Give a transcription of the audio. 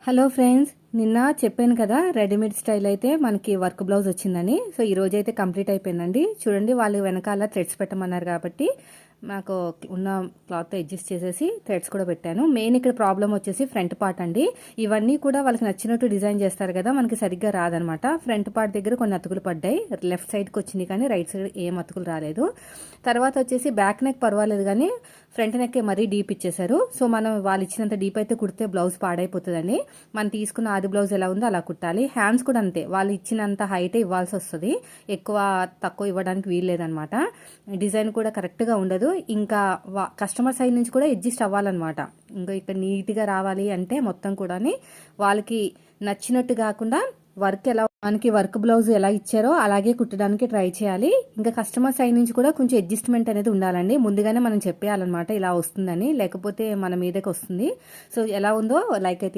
Hello friends, నిన్న చెప్పాను కదా రెడీమేడ్ స్టైల్ అయితే మనకి వర్క్ బ్లౌజ్ వచ్చిందని. సో ఈ రోజు అయితే కంప్లీట్ అయిపోయిందండి. చూడండి, వాళ్ళు వెనకాల థ్రెడ్స్ పెట్టమన్నారు కాబట్టి నాకు ఉన్న క్లాత్తో అడ్జస్ట్ చేసేసి థ్రెడ్స్ కూడా పెట్టాను. మెయిన్ ఇక్కడ ప్రాబ్లం వచ్చేసి ఫ్రంట్ పార్ట్ అండి. ఇవన్నీ కూడా వాళ్ళకి నచ్చినట్టు డిజైన్ చేస్తారు కదా, మనకి సరిగ్గా రాదనమాట. ఫ్రంట్ పార్ట్ దగ్గర కొన్ని అతుకులు పడ్డాయి, లెఫ్ట్ సైడ్కి వచ్చింది కానీ రైట్ సైడ్ ఏం అతుకులు రాలేదు. తర్వాత వచ్చేసి బ్యాక్ నెక్ పర్వాలేదు కానీ ఫ్రంట్ నెక్ మరీ డీప్ ఇచ్చేసారు. సో మనం వాళ్ళు ఇచ్చినంత డీప్ అయితే కుడితే బ్లౌజ్ పాడైపోతుందండి. మనం తీసుకున్న ఆది బ్లౌజ్ ఎలా ఉందో అలా కుట్టాలి. హ్యాండ్స్ కూడా అంతే, వాళ్ళు ఇచ్చినంత హైటే ఇవ్వాల్సి వస్తుంది, ఎక్కువ తక్కువ ఇవ్వడానికి వీల్లేదనమాట. డిజైన్ కూడా కరెక్ట్గా ఉండదు. ఇంకా కస్టమర్ సైడ్ నుంచి కూడా అడ్జస్ట్ అవ్వాలన్నమాట. ఇంకా ఇక్కడ నీట్గా రావాలి అంటే మొత్తం కూడా వాళ్ళకి నచ్చినట్టు కాకుండా మనకి వర్క్ బ్లౌజ్ ఎలా ఇచ్చారో అలాగే కుట్టడానికి ట్రై చేయాలి. ఇంకా కస్టమర్ సైడ్ నుంచి కూడా కొంచెం అడ్జస్ట్మెంట్ అనేది ఉండాలండి. ముందుగానే మనం చెప్పేయాలన్నమాట ఇలా వస్తుందని, లేకపోతే మన మీదకి వస్తుంది. సో ఎలా ఉందో లైక్ అయితే